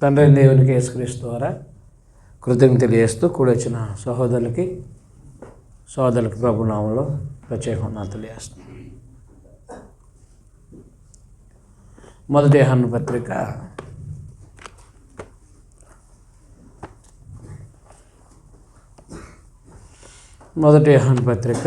తండ్రి దేవునికి యేసుక్రీస్తు ద్వారా కృతజ్ఞతలు తెలియజేస్తూ కూడి వచ్చిన సోదరులకి ప్రభునామంలో ప్రత్యేకంగా తెలియజేస్తాం. మొదటి యోహాను పత్రిక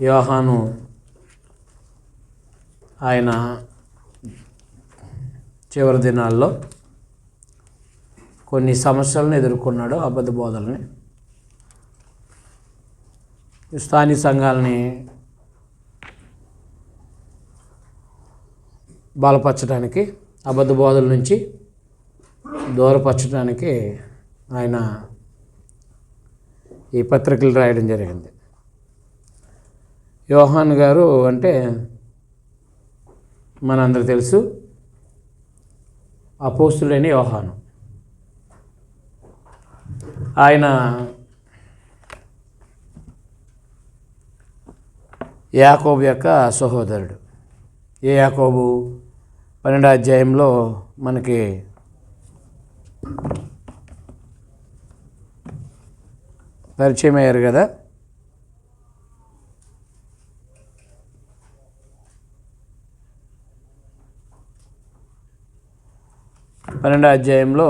యోహాను ఆయన చివరి దినాల్లో కొన్ని సమస్యలను ఎదుర్కొన్నాడు. అబద్ధ బోధల్ని, స్థానిక సంఘాలని బలపరచడానికి, అబద్ధ బోధల నుంచి దూరపరచడానికి ఆయన ఈ పత్రికలు రాయడం జరిగింది. యోహాను గారు అంటే మనందరూ తెలుసు, అపోస్తులైన యోహాను. ఆయన యాకోబు యొక్క సహోదరుడు. ఏ యాకోబు 12వ అధ్యాయంలో మనకి పరిచయం అయ్యారు కదా. పన్నెండవ అధ్యాయంలో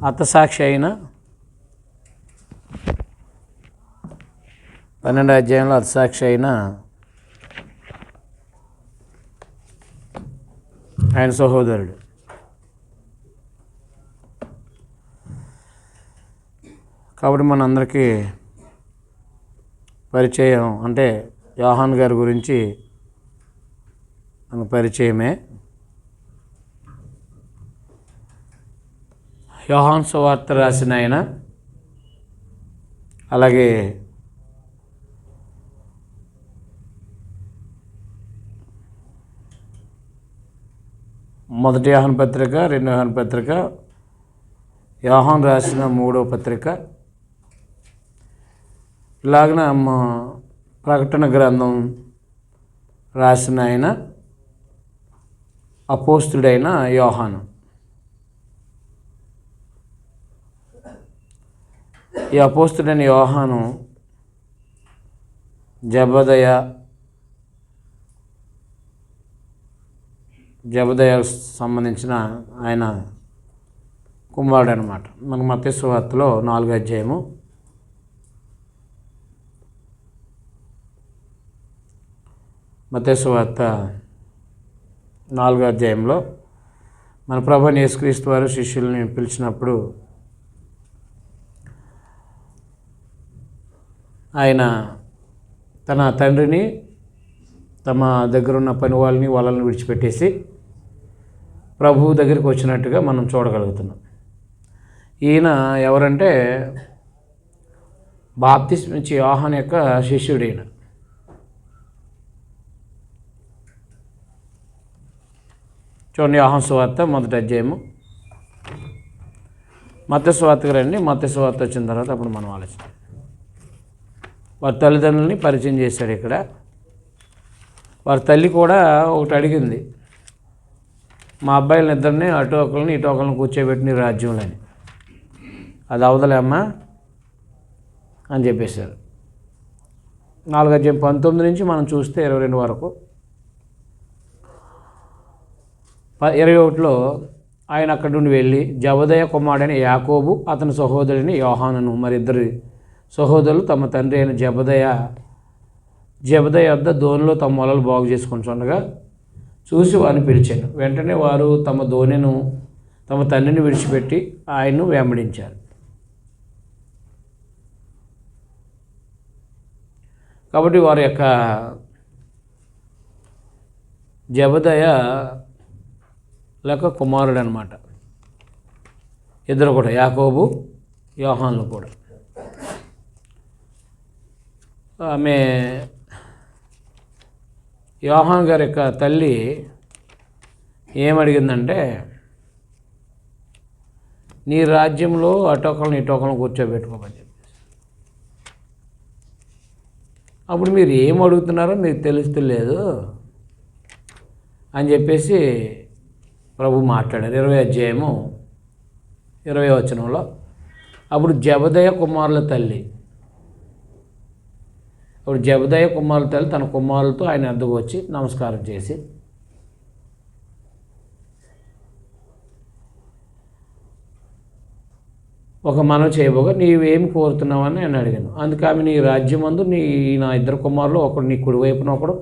హతసాక్షి అయిన 12వ అధ్యాయంలో హతసాక్షి అయిన ఆయన సహోదరుడు. కాబట్టి మనందరికీ పరిచయం అంటే యోహాను గారి గురించి మనకు పరిచయమే. యోహాను సువార్త రాసిన ఆయన, అలాగే మొదటి యోహాను పత్రిక, రెండవ యోహాను పత్రిక, యోహాను రాసిన 3వ పత్రిక, ఇలాగన ప్రకటన గ్రంథం రాసిన ఆయన అపోస్తుడైన యోహాను. ఈ అపోస్తుడైన యోహాను జబదయ సంబంధించిన ఆయన కుమారుడు అనమాట. మనకు మత్తయి సువార్తలో 4వ అధ్యాయము మత్తయి సువార్త 4వ అధ్యాయంలో మన ప్రభువైన యేసుక్రీస్తు వారు శిష్యుల్ని పిలిచినప్పుడు ఆయన తన తండ్రిని, తమ దగ్గర ఉన్న పని వాళ్ళని విడిచిపెట్టేసి ప్రభువు దగ్గరికి వచ్చినట్టుగా మనం చూడగలుగుతున్నాం. ఈయన ఎవరంటే బాప్తిస్మం ఇచ్చే యోహాను యొక్క శిష్యుడు. ఈయన చూడండి, యోహాను సువార్త 1వ అధ్యాయము. మత్తయి సువార్తకు రండి. మత్తయి సువార్త వచ్చిన తర్వాత అప్పుడు మనం ఆలోచిస్తాం. వారి తల్లిదండ్రులని పరిచయం చేశాడు ఇక్కడ. వారి తల్లి కూడా ఒకటి అడిగింది, మా అబ్బాయిలని ఇద్దరిని అటు ఒకరిని ఇటు ఒకరిని కూర్చోబెట్టి నీ రాజ్యంలోని, అది అవదలే అమ్మా అని చెప్పేశారు. 4వ అధ్యాయం 19 నుంచి మనం చూస్తే 22 వరకు. 21లో ఆయన అక్కడి నుండి వెళ్ళి జబదయ కుమారుడైన యాకోబు, అతని సహోదరుని యోహానును, మరిద్దరు సహోదరులు తమ తండ్రి అయిన జబదయ వద్ద దోణిలో తమ మొలలు బాగు చేసుకుంటుండగా చూసి వారిని పిలిచాను. వెంటనే వారు తమ దోణిను తమ తండ్రిని విడిచిపెట్టి ఆయన్ను వెంబడించారు. కాబట్టి వారి యొక్క జబదయ లేక కుమారుడు అనమాట. ఇద్దరు కూడా, యాకోబు యోహానులు కూడా. ఆమె యోహాను గారి యొక్క తల్లి ఏమడిగిందంటే, నీ రాజ్యంలో అటోకలను ఇటోకలను కూర్చోబెట్టుకోమని చెప్పి. అప్పుడు మీరు ఏం అడుగుతున్నారో మీకు తెలుస్తలేదు అని చెప్పేసి ప్రభు మాట్లాడారు. 20 అధ్యాయము 20 వచనంలో. అప్పుడు జబదయ కుమారుల తల్లి తన కుమారులతో ఆయన వద్దకు వచ్చి నమస్కారం చేసి, ఒక మనవి చేయబోగా, నీవేమి కోరుతున్నావని నేను అడిగాను. అందుకు ఆమె, నీ రాజ్యమందు నా 2 కుమారులు, ఒకడు నీ కుడివైపున ఒకడు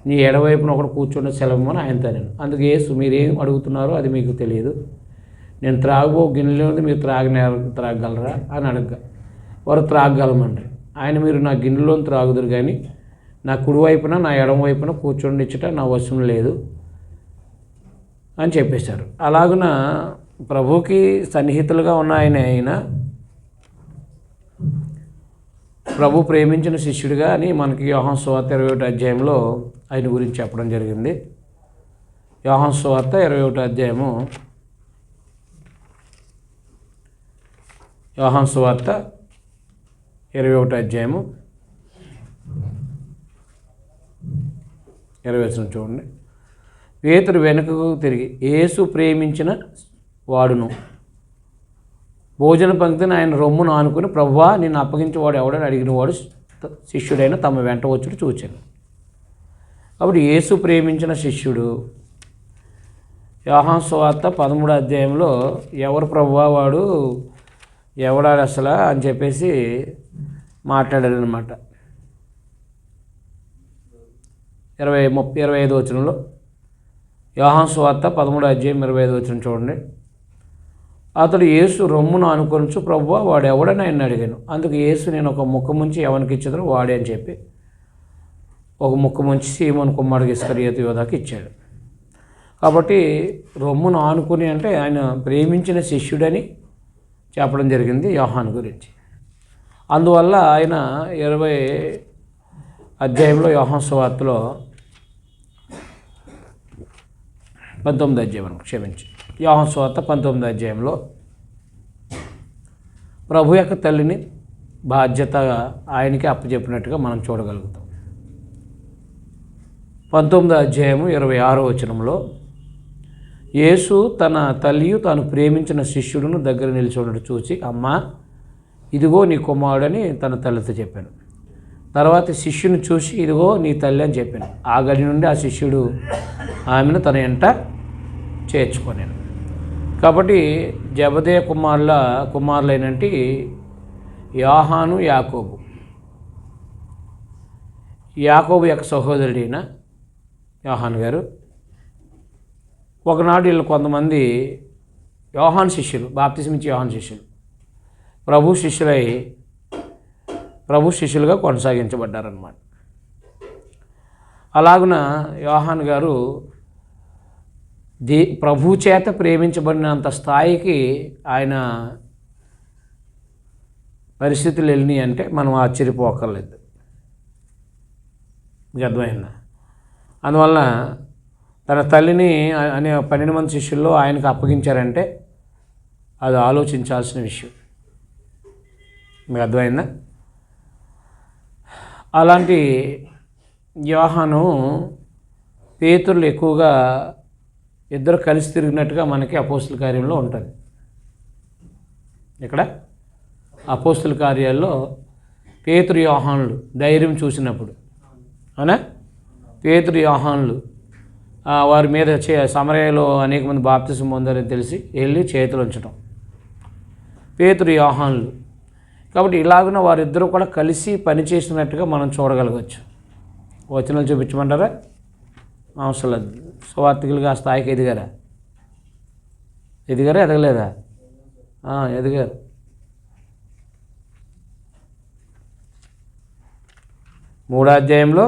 నీ ఎడవైపున ఒకడు కూర్చున్న సెలవుమని ఆయనతో నేను. అందుకు యేసు, మీరేం అడుగుతున్నారో అది మీకు తెలియదు. నేను త్రాగబో గిన్నెలో మీరు త్రాగగలరా అని అడగగా, వారు త్రాగగలమండ్రి. ఆయన, మీరు నా గిన్నెలో త్రాగుదురు కానీ నా కుడివైపున నా ఎడమ వైపున కూర్చొనిచ్చుట నా వశం లేదు అని చెప్పేశారు. అలాగున ప్రభుకి సన్నిహితులుగా ఉన్న ఆయన ప్రభు ప్రేమించిన శిష్యుడిగా అని మనకి యోహాను సువార్త 21 అధ్యాయంలో ఆయన గురించి చెప్పడం జరిగింది. యోహాను సువార్త 21 అధ్యాయము, యోహాను సువార్త 21 అధ్యాయము 20 చూడండి. పేతురు వెనుకకు తిరిగి, యేసు ప్రేమించిన వాడును భోజన పంక్తిని ఆయన రొమ్మును ఆనుకుని, ప్రభువా నిన్ను అప్పగించేవాడు ఎవడని అడిగిన వాడు శిష్యుడైన తమ వెంట వచ్చుడు చూచాను. కాబట్టి యేసు ప్రేమించిన శిష్యుడు యోహాను సువార్త 13 అధ్యాయంలో ఎవరు ప్రభువా వాడు ఎవడాడు అసలు అని చెప్పేసి మాట్లాడారు అనమాట. 25 వచనంలో, యోహాను సువార్త 13 అధ్యాయం 25 వచనం చూడండి. అతడు యేసు రొమ్మును అనుకొనుచు, ప్రభువా వాడు ఎవడని ఆయన అడిగాను. అందుకు యేసు, నేను ఒక ముక్క ముంచి ఎవరికి ఇచ్చేదో వాడే అని చెప్పి ఒక ముక్క ముంచి సీమోను కుమారుడు ఇస్కరియోతు యోధాకి ఇచ్చాడు. కాబట్టి రొమ్మును ఆనుకుని అంటే ఆయన ప్రేమించిన శిష్యుడని చెప్పడం జరిగింది యోహాను గురించి. అందువల్ల ఆయన 20 అధ్యాయంలో యోహాను సువార్తలో 19 అధ్యాయం క్షమించి యోహాను సువార్త 19 అధ్యాయంలో ప్రభు యొక్క తల్లిని బాధ్యతగా ఆయనకి అప్పచెప్పినట్టుగా మనం చూడగలుగుతాం. 19 అధ్యాయము 26వ వచనంలో, యేసు తన తల్లియు తాను ప్రేమించిన శిష్యుడును దగ్గర నిలిచినట్టు చూసి, అమ్మా ఇదిగో నీ కుమారుడని తన తల్లితో చెప్పాను. తర్వాత శిష్యుని చూసి, ఇదిగో నీ తల్లి అని చెప్పాను. ఆ గడి నుండి ఆ శిష్యుడు ఆమెను తన వెంట చేర్చుకొనాను. కాబట్టి జబదయ కుమారులైనటి యోహాను, యాకోబు యొక్క సహోదరుడైన యోహాను గారు. ఒకనాడు వీళ్ళు కొంతమంది యోహాను శిష్యులు, బాప్తిస్మిచ్చే యోహాను శిష్యులు ప్రభు శిష్యులుగా కొనసాగించబడ్డారన్నమాట. అలాగున యోహాను గారు ప్రభు చేత ప్రేమించబడినంత స్థాయికి ఆయన పరిస్థితులు వెళ్ళినాయి అంటే మనం ఆశ్చర్యపోకర్లేదు. మీకు అర్థమైందా? అందువల్ల తన తల్లిని అనే 12 మంది శిష్యుల్లో ఆయనకు అప్పగించారంటే అది ఆలోచించాల్సిన విషయం. మీకు అర్థమైందా? అలాంటి యోహాను పేతురులు ఎక్కువగా ఇద్దరు కలిసి తిరిగినట్టుగా మనకి అపోస్తుల కార్యంలో ఉంటుంది. ఇక్కడ అపోస్తుల కార్యాల్లో పేతురు యోహానులు ధైర్యం చూసినప్పుడు, అవునా, పేతురు యోహానులు వారి మీద సమరయలో అనేక మంది బాప్తిసం పొందారని తెలిసి వెళ్ళి చేతులు ఉంచడం పేతురు యోహానులు. కాబట్టి ఇలాగున వారిద్దరూ కూడా కలిసి పనిచేసినట్టుగా మనం చూడగలగచ్చు. వచనాలు చూపించమంటారా? అవసరం సువార్థికులుగా ఆ స్థాయికి ఎదిగారా? ఎదగలేదా? ఎదిగారు. మూడో అధ్యాయంలో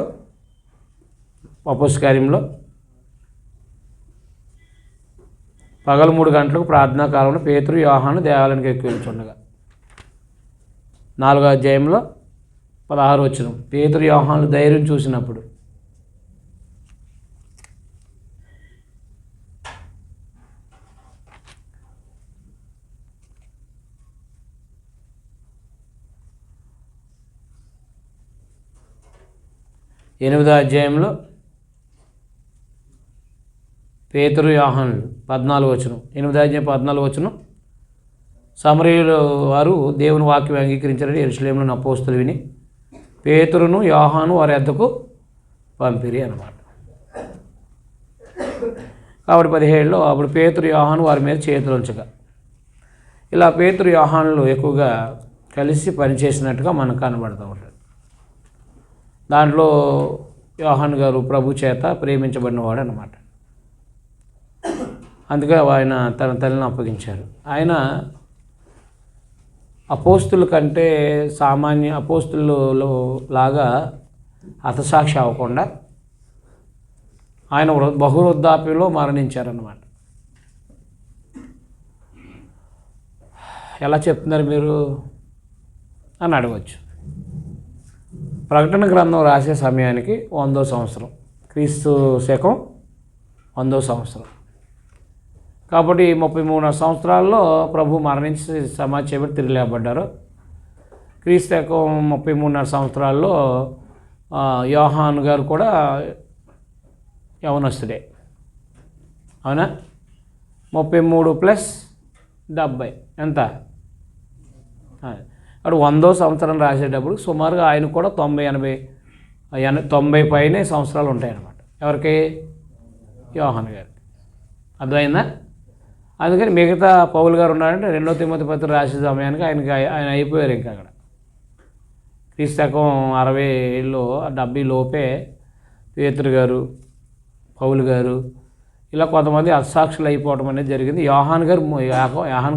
అపోస్తల కార్యంలో పగలు 3 గంటలకు ప్రార్థనా కాలంలో పేతురు యోహాను దేవాలయానికి ఎక్కి వెళ్తుండగా. 4వ అధ్యాయంలో 16వ వచనం, పేతురు యోహాను ధైర్యం చూసినప్పుడు. 8వ అధ్యాయంలో పేతురు యోహానులు 14 వచనం, 8వ అధ్యాయం 14 వచనం, సమరయులు వారు దేవుని వాక్యం అంగీకరించారని యెరూషలేములోని అపోస్తలు విని పేతురును యోహాను వారి యొద్దకు పంపిరి అన్నమాట. కాబట్టి 17లో అప్పుడు పేతురు యోహాను వారి మీద చేతులు ఉంచగా, ఇలా పేతురు యోహానులు ఎక్కువగా కలిసి పనిచేసినట్టుగా మనకు కనబడుతూ ఉంటుంది. దాంట్లో యోహాను గారు ప్రభు చేత ప్రేమించబడినవాడు అన్నమాట. అందుకే ఆయన తన తల్లిని అప్పగించారు. ఆయన అపోస్తుల కంటే సామాన్య అపోస్తులలో లాగా హతసాక్షి అవ్వకుండా ఆయన బహువృద్ధాప్యంలో మరణించారన్నమాట. ఎలా చెప్తున్నారు మీరు అని అడగవచ్చు. ప్రకటన గ్రంథం రాసే సమయానికి 100వ సంవత్సరం, క్రీస్తు శకం 100వ సంవత్సరం. కాబట్టి 33 సంవత్సరాల్లో ప్రభు మరణించి సమాధి చేయబడి తిరిగి లేపబడ్డారు. క్రీస్తు శకం 33 సంవత్సరాల్లో యోహాను గారు కూడా యవనస్తుడే. అవునా? 33 + 70 ఎంత? అప్పుడు 100వ సంవత్సరం రాసేటప్పుడు సుమారుగా ఆయన కూడా 90 పైనే సంవత్సరాలు ఉంటాయన్నమాట. ఎవరికి? యోహాను గారికి. అర్థమైందా? అందుకని మిగతా పౌలు గారు ఉన్నారంటే 2వ తిమోతి పత్రిక రాసే సమయానికి ఆయన అయిపోయారు. ఇంకా అక్కడ క్రీస్తు శకం 60లో 70 లోపే పేతురు గారు, పౌలు గారు ఇలా కొంతమంది హతసాక్షులు అయిపోవడం అనేది జరిగింది. యోహాను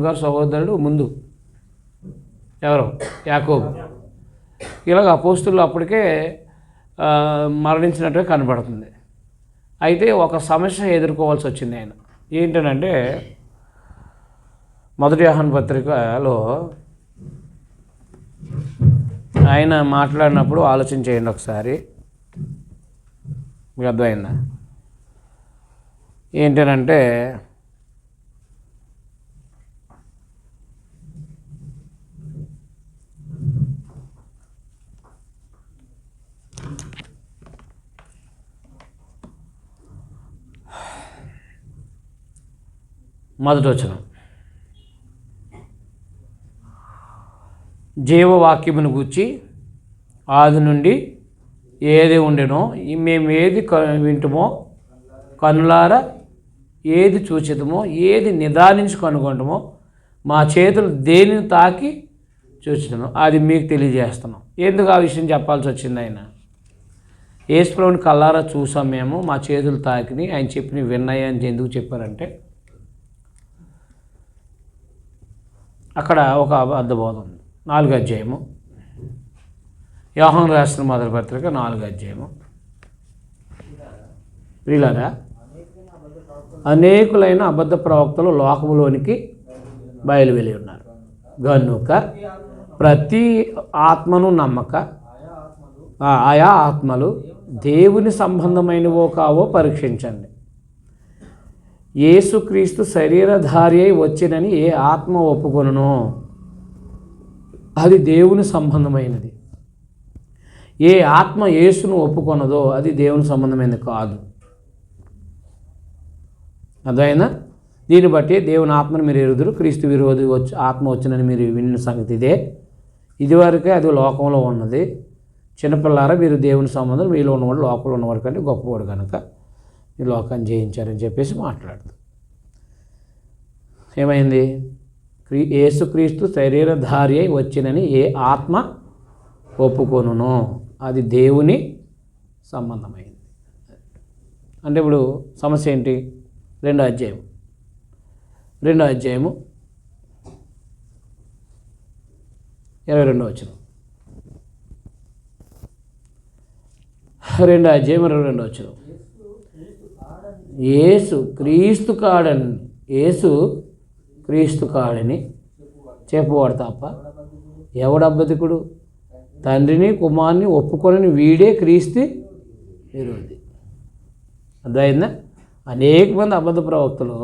గారు సహోదరుడు ముందు ఎవరు? యాకోబు. ఇలాగ అపోస్తులు అప్పటికే మరణించినట్టుగా కనబడుతుంది. అయితే ఒక సమస్య ఎదుర్కోవాల్సి వచ్చింది ఆయన. ఏంటనంటే 1 యోహాను పత్రికలో ఆయన మాట్లాడినప్పుడు ఆలోచన చేయండి ఒకసారి, మీకు అర్థమైందా? ఏంటనంటే మొదటి వచనం, జీవవాక్యమును గూర్చి ఆది నుండి ఏది ఉండెనో మేము ఏది వింటుమో కనులారా ఏది చూచితమో ఏది నిదానించి కనుగొంటమో మా చేతులు దేనిని తాకి చూచితమో అది మీకు తెలియజేస్తున్నాం. ఎందుకు ఆ విషయం చెప్పాల్సి వచ్చింది? ఆయన యేసుప్రభుని కళ్ళారా చూసాం మేము, మా చేతులు తాకిని, ఆయన చెప్పిన విన్నాయి అని ఎందుకు చెప్పారంటే అక్కడ ఒక అర్థబోధం ఉంది. 4వ అధ్యాయము, యోహాను రాసిన మొదటి పత్రిక 4వ అధ్యాయము. ప్రియులారా, అనేకులైన అబద్ధ ప్రవక్తలు లోకములోనికి బయలువెళ్ళి ఉన్నారు గనుక ప్రతి ఆత్మను నమ్మక ఆయా ఆత్మలు దేవుని సంబంధమైనవో కావో పరీక్షించండి. యేసుక్రీస్తు శరీరధారి అయి వచ్చినని ఏ ఆత్మ ఒప్పుకొనునో అది దేవుని సంబంధమైనది. ఏ ఆత్మ యేసును ఒప్పుకొనదో అది దేవుని సంబంధమైనది కాదు. అదైనా దీన్ని బట్టి దేవుని ఆత్మను మీరు ఎరుగుదురు, క్రీస్తు విరోధి ఆత్మ వచ్చినని మీరు విన్న సంగతి ఇదే. ఇదివరకే అది లోకంలో ఉన్నది. చిన్నపిల్లారా, మీరు దేవుని సంబంధం మీలో ఉన్నవాడు లోకంలో ఉన్నవాడు కంటే గొప్పవాడు కనుక ఈ లోకాన్ని జయించారని చెప్పేసి మాట్లాడుతూ ఏమైంది? యేసుక్రీస్తు శరీరధారి అయి వచ్చినని ఏ ఆత్మ ఒప్పుకొనునో అది దేవుని సంబంధమైంది. అంటే ఇప్పుడు సమస్య ఏంటి? 2వ అధ్యాయం 22వ వచనం, 2వ అధ్యాయం 22వ వచనం. యేసు క్రీస్తు కాడని చెప్పువాడు తప్ప ఎవడబ్బతికుడు? తండ్రిని కుమారుని ఒప్పుకొని వీడే క్రీస్తు విరోధి. అర్థమైందా? అనేక మంది అబద్ధ ప్రవక్తలు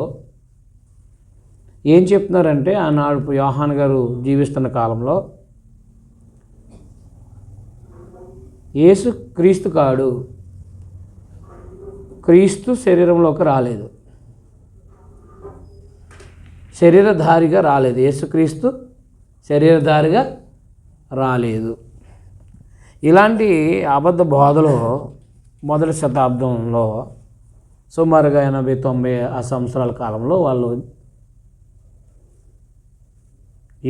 ఏం చెప్తున్నారంటే ఆనాడు యోహాను గారు జీవిస్తున్న కాలంలో యేసు క్రీస్తు కాడు. క్రీస్తు శరీరంలోకి రాలేదు, శరీరధారిగా రాలేదు. యేసుక్రీస్తు శరీరధారిగా రాలేదు. ఇలాంటి అబద్ధ బోధలు మొదటి శతాబ్దంలో సుమారుగా 80-90 ఆ సంవత్సరాల కాలంలో వాళ్ళు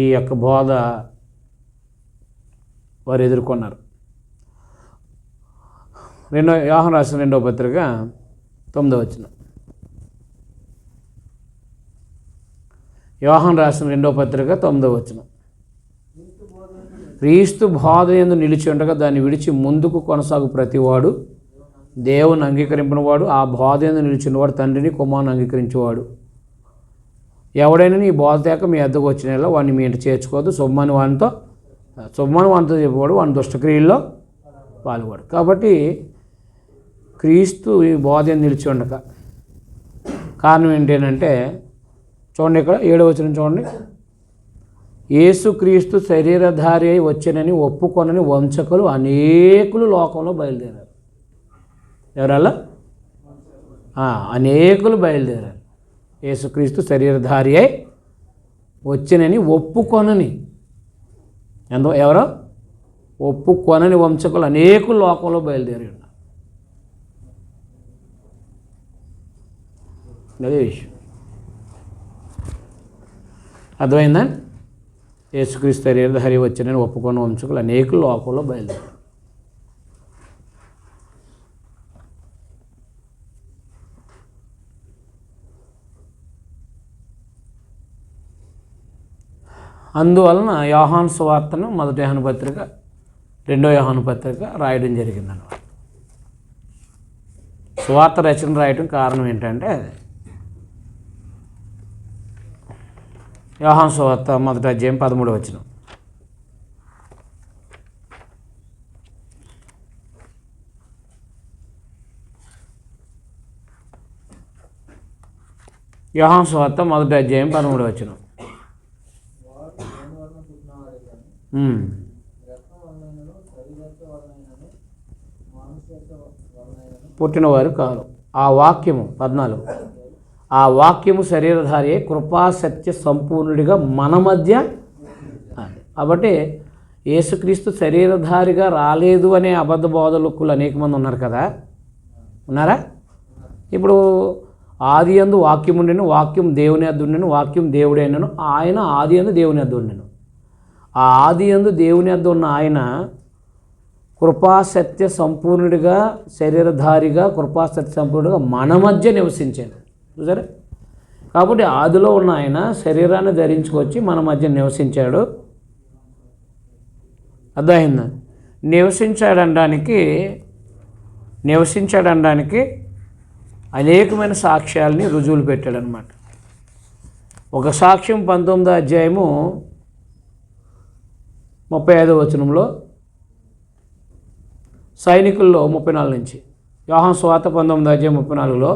ఈ యొక్క బోధ వారు ఎదుర్కొన్నారు. యోహాను రాసిన 2వ పత్రిక 9వ వచనం. యోహాను రాసిన 2వ పత్రిక 9వ వచనం. క్రీస్తు బోధ యందు నిలిచి ఉండగా దాన్ని విడిచి ముందుకు కొనసాగు ప్రతివాడు దేవుని అంగీకరింపినవాడు, ఆ బోధ యందు నిలిచినవాడు తండ్రిని కుమారుని అంగీకరించేవాడు. ఎవడైనా నీ బోధ తేక మీ వద్దకు వచ్చిన వాడిని మీ ఇంట చేర్చుకోవద్దు. సొమ్మని వానితో చెప్పేవాడు వాని దుష్టక్రియల్లో పాల్గొడు. కాబట్టి క్రీస్తు ఈ బోధ యందు నిలిచి ఉండక కారణం ఏంటంటే చూడండి, ఇక్కడ 7వ వచనం చూడండి. యేసుక్రీస్తు శరీరధారి అయి వచ్చానని ఒప్పుకొనని వంచకులు అనేకులు లోకంలో బయలుదేరారు. ఎవరల్లా? అనేకులు బయలుదేరారు. యేసుక్రీస్తు శరీరధారి అయి వచ్చానని ఒప్పుకొనని ఎవరో ఒప్పుకొనని వంచకులు అనేకులు లోకంలో బయలుదేరి ఉన్నారు. అదే విషయం. అర్థమైందా? యేసుక్రీస్తు శరీరధారి వచ్చానని ఒప్పుకొని వంశకులు అనేకులు లోకంలో బయలుదేరారు. అందువలన యోహాను సువార్తను మొదటి యోహాను పత్రిక, 2వ యోహాను పత్రిక రాయడం జరిగిందన్నమాట. సువార్త రచన రాయటం కారణం ఏంటంటే యోహాను సువార్త మొదటి అధ్యాయం 13వ వచనం. యోహాను సువార్త మొదటి అధ్యాయం 13వ వచనం. పుట్టినవారు కాదు. ఆ వాక్యము 14, ఆ వాక్యము శరీరధారి కృపాసత్య సంపూర్ణుడిగా మన మధ్య. కాబట్టి యేసుక్రీస్తు శరీరధారిగా రాలేదు అనే అబద్ధ బోధకులు అనేక మంది ఉన్నారు కదా, ఉన్నారా? ఇప్పుడు ఆది యందు వాక్యం ఉండెను, వాక్యం దేవుని యొద్ద ఉండెను, వాక్యం దేవుడైనను, ఆయన ఆది యందు దేవుని యొద్ద ఉండెను. ఆ ఆది యందు దేవుని యొద్ద ఉన్న ఆయన కృపాసత్య సంపూర్ణుడిగా శరీరధారిగా కృపాసత్య సంపూర్ణుడిగా మన మధ్య నివసించాడు. చూసారా? కాబట్టి ఆదిలో ఉన్న ఆయన శరీరాన్ని ధరించుకొచ్చి మన మధ్య నివసించాడు. అర్థమైందా? నివసించాడనడానికి అనేకమైన సాక్ష్యాలని రుజువులు పెట్టాడనమాట. ఒక సాక్ష్యం 19వ అధ్యాయము 35వ వచనంలో సైనికుల్లో 34 నుంచి, యోహాను సువార్త 19వ అధ్యాయం 34లో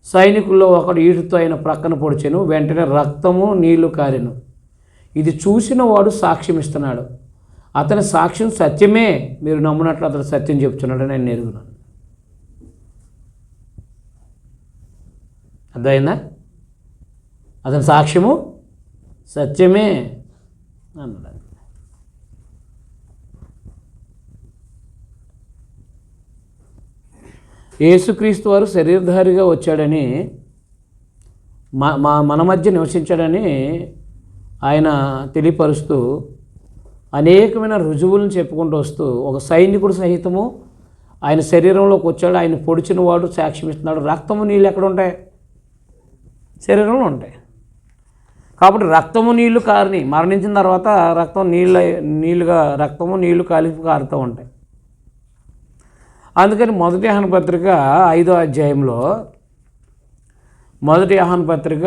సైనికుల్లో ఒకడు ఈటుతో ఆయన ప్రక్కన పొడిచెను, వెంటనే రక్తము నీళ్లు కారెను. ఇది చూసిన వాడు సాక్ష్యం ఇస్తున్నాడు. అతని సాక్ష్యం సత్యమే, మీరు నమ్మునట్లు అతను సత్యం చెప్తున్నాడు నేను ఎరుగున్నాను. అర్థమైందా? అతని సాక్ష్యము సత్యమే అన్నాడు. యేసుక్రీస్తు వారు శరీరధారిగా వచ్చాడని మన మధ్య నివసించాడని ఆయన తెలియపరుస్తూ అనేకమైన రుజువులను చెప్పుకుంటూ వస్తూ ఒక సైనికుడు సహితము ఆయన శరీరంలోకి వచ్చాడు, ఆయన పొడిచిన వాడు సాక్ష్యం ఇస్తున్నాడు. రక్తము నీళ్ళు ఎక్కడ ఉంటాయి? శరీరంలో ఉంటాయి. కాబట్టి రక్తము నీళ్లు కారిని మరణించిన తర్వాత రక్తము నీళ్లు కలిపి కారుతూ ఉంటాయి. అందుకని మొదటి యోహాను పత్రిక 5వ అధ్యాయంలో మొదటి యోహాను పత్రిక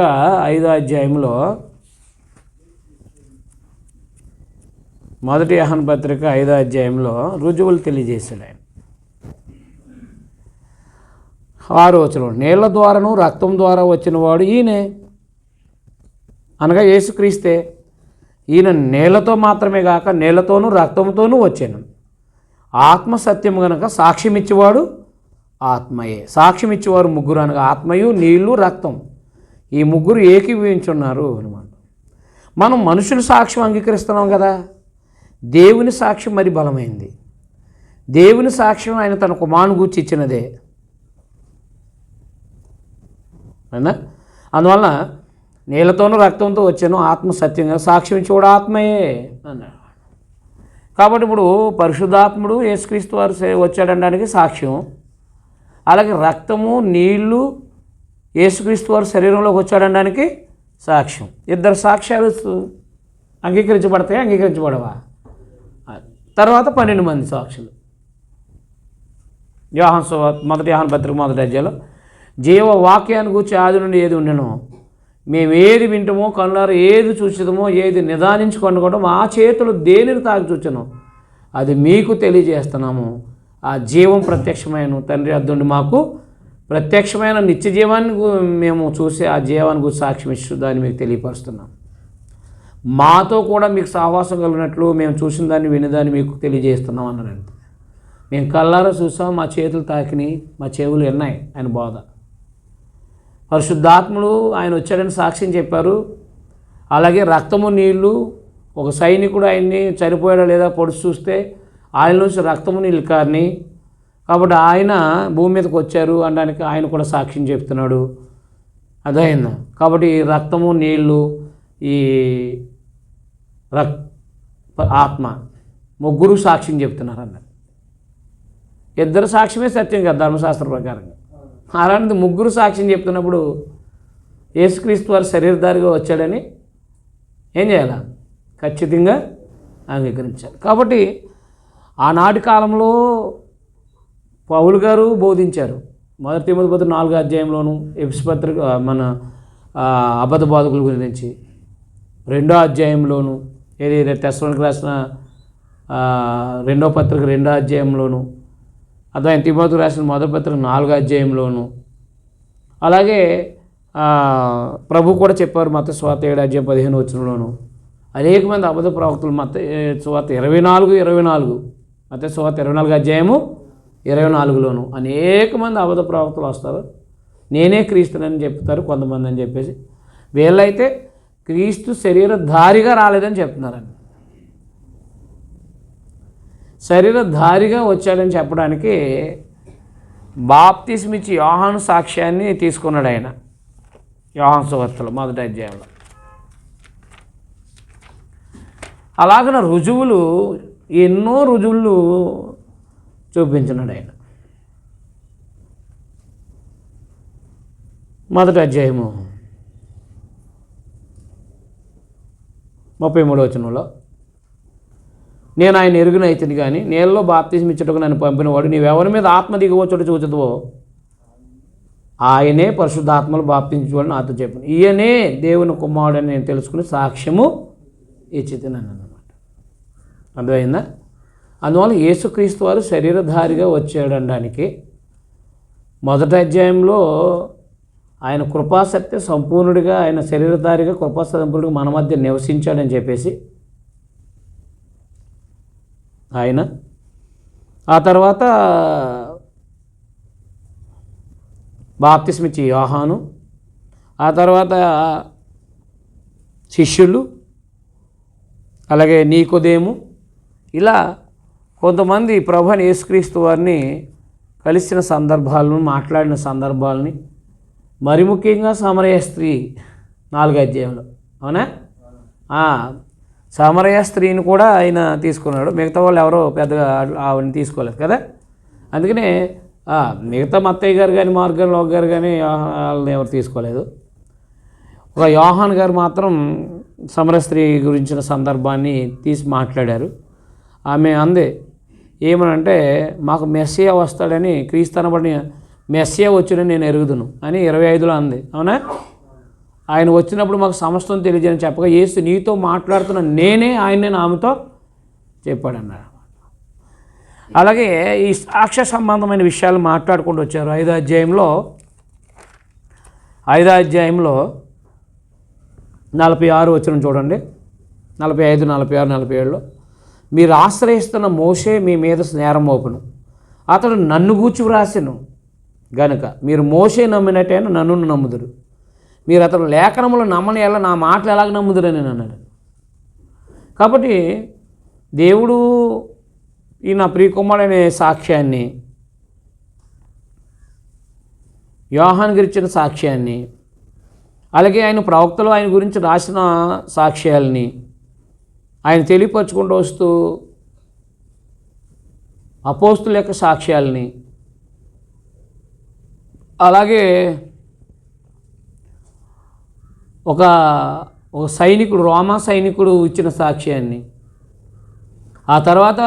5వ అధ్యాయంలో రుజువులు తెలియజేశాడు ఆయన. 6వ వచనం, నీళ్ల ద్వారాను రక్తం ద్వారా వచ్చిన వాడు ఈయనే, అనగా యేసుక్రీస్తే. ఈయన నీళ్లతో మాత్రమే కాక నీళ్లతోనూ రక్తంతోనూ వచ్చాను. ఆత్మ సత్యం గనక సాక్ష్యం ఇచ్చేవాడు ఆత్మయే. సాక్ష్యం ఇచ్చేవారు ముగ్గురు అనగా ఆత్మయు, నీళ్లు, రక్తం. ఈ ముగ్గురు ఏకీభవించున్నారు అనమాట. మనం మనుషుల సాక్ష్యం అంగీకరిస్తున్నాం కదా, దేవుని సాక్ష్యం మరి బలమైంది. దేవుని సాక్ష్యం ఆయన తన కుమారుని గూర్చి ఇచ్చినదే. అవునా? అందువలన నీళ్ళతోనూ రక్తంతో వచ్చాను, ఆత్మ సత్యంగా సాక్ష్యం ఇచ్చేవాడు ఆత్మయే అన్నాడు. కాబట్టి ఇప్పుడు పరిశుద్ధాత్ముడు యేసుక్రీస్తు వారు వచ్చాడనడానికి సాక్ష్యం, అలాగే రక్తము, నీళ్లు యేసుక్రీస్తు వారు శరీరంలోకి వచ్చాడనడానికి సాక్ష్యం. ఇద్దరు సాక్ష్యాలు అంగీకరించబడతాయి, అంగీకరించబడవా? తర్వాత 12 మంది సాక్షులు. మొదటి యోహాను పత్రిక 1వ అధ్యాయంలో జీవ వాక్యాన్ని గూర్చి ఆది నుండి ఏది ఉండెనో, మేము ఏది వింటామో, కళ్ళారా ఏది చూసేదమో, ఏది నిదానించుకొనుకుంటామో, మా చేతులు దేనిని తాకి చూచానో అది మీకు తెలియజేస్తున్నాము. ఆ జీవం ప్రత్యక్షమైన తండ్రి అద్దుండి మాకు ప్రత్యక్షమైన నిత్య జీవాన్ని మేము చూసి ఆ జీవాన్ని గురించి సాక్ష్యం ఇస్తూ దాన్ని మీకు తెలియపరుస్తున్నాం. మాతో కూడా మీకు సహవాసం కలిగినట్లు మేము చూసిన దాన్ని వినేదాన్ని మీకు తెలియజేస్తున్నాం అన్నారంటే, మేము కళ్ళారా చూసాం, మా చేతులు తాకినాయి, మా చెవులు విన్నాయి ఆయన బోధ. పరిశుద్ధాత్ముడు ఆయన వచ్చాడని సాక్ష్యం చెప్పారు. అలాగే రక్తము, నీళ్లు, ఒక సైనికుడు ఆయన్ని చనిపోయాడా లేదా పొడిచి చూస్తే ఆయన నుంచి రక్తము, నీళ్ళు కారిని. కాబట్టి ఆయన భూమి మీదకి వచ్చారు అనడానికి ఆయన కూడా సాక్ష్యం చెప్తున్నాడు. అదైందా? కాబట్టి రక్తము, నీళ్లు, ఈ ఆత్మ ముగ్గురు సాక్ష్యం చెప్తున్నారు అన్నారు. ఇద్దరు సాక్ష్యమే సత్యం కదా ధర్మశాస్త్ర ప్రకారంగా. అలాంటిది ముగ్గురు సాక్ష్యం చెప్తున్నప్పుడు యేసుక్రీస్తు వారు శరీరధారిగా వచ్చాడని ఏం చేయాలి? ఖచ్చితంగా అంగీకరించాలి. కాబట్టి ఆనాటి కాలంలో పౌలు గారు బోధించారు. 1 తిమోతి పత్రిక 4వ అధ్యాయంలోను, ఎఫెసు పత్రిక మన అబద్ధ బోధకుల గురించి 2వ అధ్యాయంలోను, ఏది తెస్సలోనికీయులకు రాసిన 2వ పత్రిక 2వ అధ్యాయంలోను, అదే తిమోతికి రాసిన 1వ పత్రిక 4వ అధ్యాయంలోను, అలాగే ప్రభు కూడా చెప్పారు మత్తయి సువార్త 7వ అధ్యాయం 15వ వచనంలోను. అనేక మంది అబద్ధ ప్రవక్తలు మత్తయి సువార్త 24 మత్తయి సువార్త 24వ అధ్యాయము 24లోను అనేక మంది అబద్ధ ప్రవక్తలు వస్తారు. నేనే క్రీస్తునని చెప్తారు కొంతమంది అని చెప్పేసి. వీళ్ళైతే క్రీస్తు శరీరధారిగా రాలేదని చెప్తున్నారండి. శరీరధారిగా వచ్చాడని చెప్పడానికి బాప్తిస్మిచ్చి యోహాను సాక్ష్యాన్ని తీసుకున్నాడు ఆయన. యోహాను సువార్తలో 1వ అధ్యాయంలో అలాగన రుజువులు, ఎన్నో రుజువులు చూపించినాడు ఆయన. 1వ అధ్యాయము 33వ వచనంలో, నేను ఆయన ఎరుగున అయితిని కానీ నీళ్ళలో బాప్తిజం ఇచ్చుటకు నన్ను పంపినవాడు నీవెవరి మీద ఆత్మ దిగవచ్చుట చూచుదువో ఆయనే పరిశుద్ధాత్మలు బాప్తించేవాడు నాతో చెప్పాను. ఈయనే దేవుని కుమారుడని నేను తెలుసుకుని సాక్ష్యము ఇచ్చితినని అన్నమాట. అర్థమైందా? అందువల్ల యేసుక్రీస్తు వారు శరీరధారిగా వచ్చాడనడానికి 1వ అధ్యాయంలో ఆయన కృపాసత్య సంపూర్ణుడిగా, ఆయన శరీరధారిగా కృపాసంపూర్ణుడిగా మన మధ్య నివసించాడని చెప్పేసి ఆయన, ఆ తర్వాత బాప్తిస్మిచ్చి యోహాను, ఆ తర్వాత శిష్యులు, అలాగే నీకోదేము, ఇలా కొంతమంది ప్రభువైన యేసుక్రీస్తు వారిని కలిసిన సందర్భాలను, మాట్లాడిన సందర్భాలని, మరి ముఖ్యంగా సమరయ స్త్రీ 4వ అధ్యాయంలో, అవునా? సమరయ స్త్రీని కూడా ఆయన తీసుకున్నాడు. మిగతా వాళ్ళు ఎవరో పెద్దగా ఆవిడని తీసుకోలేదు కదా. అందుకనే మిగతా మత్తయ్య గారు కానీ, మార్గం లోక్ గారు కానీ వాళ్ళని ఎవరు తీసుకోలేదు. ఒక యోహాన్ గారు మాత్రం సమరయ స్త్రీ గురించిన సందర్భాన్ని తీసి మాట్లాడారు. ఆమె అందే ఏమనంటే, మాకు మెస్సియా వస్తాడని, క్రీస్తు అనబడిన మెస్సియా వచ్చాడని నేను ఎరుగుదును అని 25లో అంది. అవునా? ఆయన వచ్చినప్పుడు మాకు సమస్తం తెలియజేయని చెప్పగా, యేసు నీతో మాట్లాడుతున్న నేనే ఆయన్నే ఆమెతో చెప్పాడన్నారు. అలాగే ఈ సాక్ష్య సంబంధమైన విషయాలు మాట్లాడుకుంటూ వచ్చారు. 5వ అధ్యాయంలో 46 వచనం చూడండి. 45, 46, 47లో మీరు ఆశ్రయిస్తున్న మోషే మీ మీద నేరం మోపును, అతడు నన్ను గూర్చి వ్రాసెను గనుక మీరు మోషే నమ్మినట్టయినా నన్ను నమ్ముదురు. మీరు అతడు లేఖనములు నమ్మని ఎలా నా మాటలు ఎలాగ నమ్ముదురని అన్నాడు. కాబట్టి దేవుడు ఈ నా ప్రియకుమారుడనే సాక్ష్యాన్ని, యోహాను గురించిన సాక్ష్యాన్ని, అలాగే ఆయన ప్రవక్తలు ఆయన గురించి రాసిన సాక్ష్యాలని ఆయన తెలియపరచుకుంటూ వస్తూ అపోస్తుల యొక్క సాక్ష్యాలని, అలాగే ఒక సైనికుడు, రోమా సైనికుడు ఇచ్చిన సాక్ష్యాన్ని, ఆ తర్వాత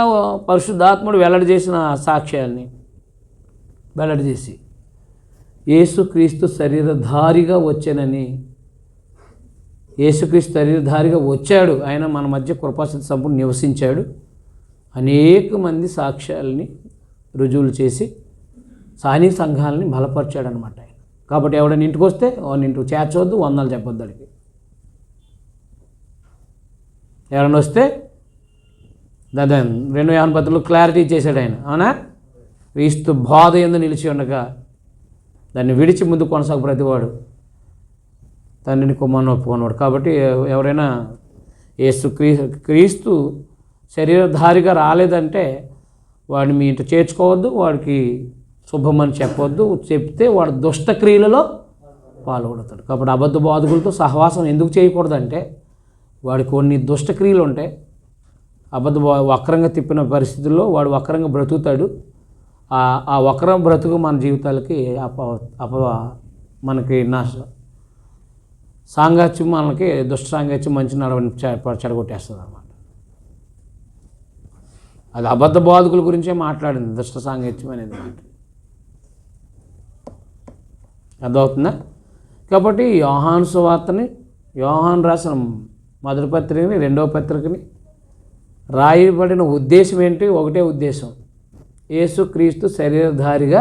పరిశుద్ధాత్ముడు వెల్లడి చేసిన సాక్ష్యాన్ని వెల్లడి చేసి యేసుక్రీస్తు శరీరధారిగా వచ్చానని, యేసుక్రీస్తు శరీరధారిగా వచ్చాడు, ఆయన మన మధ్య కృపాసక్తి సంపూర్ణ నివసించాడు, అనేక మంది సాక్ష్యాలని రుజువులు చేసి స్థానిక సంఘాలని బలపరిచాడు అనమాట ఆయన. కాబట్టి ఎవడైనా ఇంటికి వస్తే వాడిని ఇంటికి చేర్చవద్దు, వందలు చెప్పొద్దు. అడిగి ఎవరైనా వస్తే దాని 2 యోహాను పత్రికలో క్లారిటీ చేశాడు ఆయన. అవునా? క్రీస్తు బాధ యందు నిలిచి ఉండగా దాన్ని విడిచి ముందు కొనసాగు ప్రతివాడు తండ్రిని కుమారుని ఒప్పుకున్నాడు. కాబట్టి ఎవరైనా క్రీస్తు శరీరధారిగా రాలేదంటే వాడిని మీ ఇంట చేర్చుకోవద్దు, వాడికి శుభమని చెప్పవద్దు. చెప్తే వాడు దుష్టక్రియలలో పాల్గొడతాడు. కాబట్టి అబద్ధ బాధకులతో సహవాసం ఎందుకు చేయకూడదంటే వాడికి కొన్ని దుష్టక్రియలు ఉంటాయి. వక్రంగా తిప్పిన పరిస్థితుల్లో వాడు వక్రంగా బ్రతుకుతాడు. ఆ వక్రం బ్రతుకు మన జీవితాలకి మనకి సాంగత్యం, మనకి దుష్ట సాంగత్యం మంచి నడవని చెడగొట్టేస్తుంది అన్నమాట. అది అబద్ధ బాధకుల గురించే మాట్లాడింది, దుష్ట సాంగత్యం అనేది మాట. అర్థమవుతుందా? కాబట్టి యోహాను సువార్తని, యోహాను రాసిన మొదటి పత్రికని, రెండవ పత్రికని రాయబడిన ఉద్దేశం ఏంటి? ఒకటే ఉద్దేశం, యేసుక్రీస్తు శరీరధారిగా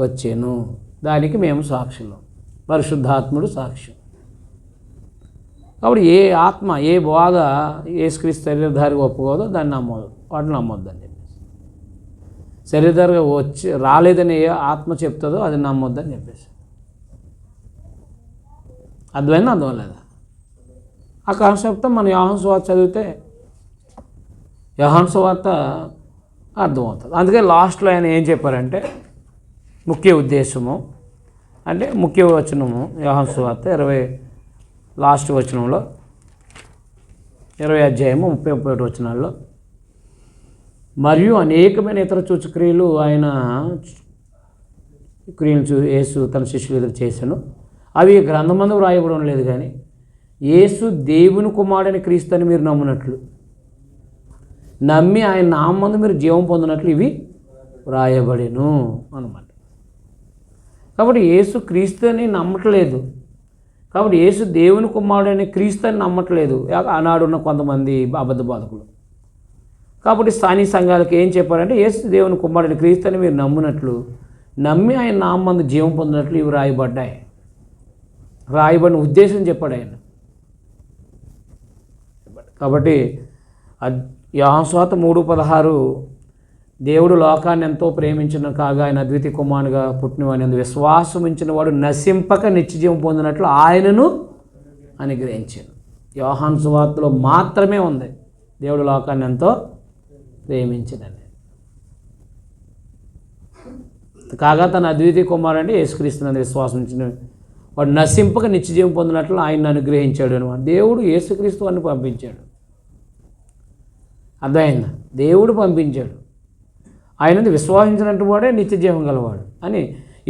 వచ్చాను. దానికి మేము సాక్షులం, పరిశుద్ధాత్ముడు సాక్ష్యం. కాబట్టి ఏ ఆత్మ, ఏ బోధ యేసుక్రీస్తు శరీరధారిగా ఒప్పుకోదో దాన్ని నమ్మదు, వాటిని నమ్మొద్దు అని చెప్పేసి. శరీరధారిగా రాలేదని ఏ ఆత్మ చెప్తుందో అది నమ్మొద్దని చెప్పేసి. అర్థమైందా? అర్థం లేదా? ఆ కాన్సెప్ట్ మన యోహాను సువార్త చదివితే యోహాను సువార్త అర్థమవుతుంది. అందుకే లాస్ట్లో ఆయన ఏం చెప్పారంటే ముఖ్య ఉద్దేశము అంటే ముఖ్య వచనము, యోహాను సువార్త 20 లాస్ట్ వచనంలో 20 అధ్యాయము 31 వచనాల్లో, మరియు అనేకమైన ఇతర సూచక్రియలు ఆయన క్రియలు యేసు తన శిష్యులు ఎదురు చేశాను, అవి గ్రంథమందు వ్రాయబడం లేదు, కానీ యేసు దేవుని కుమారుడని క్రీస్తు అని మీరు నమ్మునట్లు, నమ్మి ఆయన నామందు మీరు జీవం పొందినట్లు ఇవి వ్రాయబడెను అన్నమాట. కాబట్టి యేసు క్రీస్తు అని నమ్మట్లేదు, కాబట్టి యేసు దేవుని కుమారుడని క్రీస్తు అని నమ్మట్లేదు ఆనాడున్న కొంతమంది అబద్ధ బాధకులు. కాబట్టి స్థానిక సంఘాలకు ఏం చెప్పారంటే యేసు దేవుని కుమారుడని క్రీస్తు అని మీరు నమ్మునట్లు, నమ్మి ఆయన నామందు జీవం పొందినట్లు ఇవి రాయబడ్డాయి. రాయబడిన ఉద్దేశం చెప్పాడు ఆయన. కాబట్టి యోహాను సువార్త 3:16, దేవుడు లోకాన్ని ఎంతో ప్రేమించిన కాగా ఆయన అద్వితీయ కుమారునిగా పుట్టినవాని విశ్వాసం ఉంచిన వాడు నశింపక నిత్యజీవం పొందినట్లు ఆయనను అనుగ్రహించాను. యోహాను సువార్తలో మాత్రమే ఉంది దేవుడు లోకాన్ని ఎంతో ప్రేమించినని. కాగా తన అద్వితీయ కుమారుడు అంటే యేసుక్రీస్తునందు విశ్వాసం ఉంచిన వాడు నశింపక నిత్యజీవం పొందినట్లు ఆయన్ని అనుగ్రహించాడు అనమాట. దేవుడు యేసుక్రీస్తు వాడిని పంపించాడు. అర్థమైందా? దేవుడు పంపించాడు. ఆయన విశ్వాసించినట్టు వాడే నిత్యజీవం గలవాడు అని,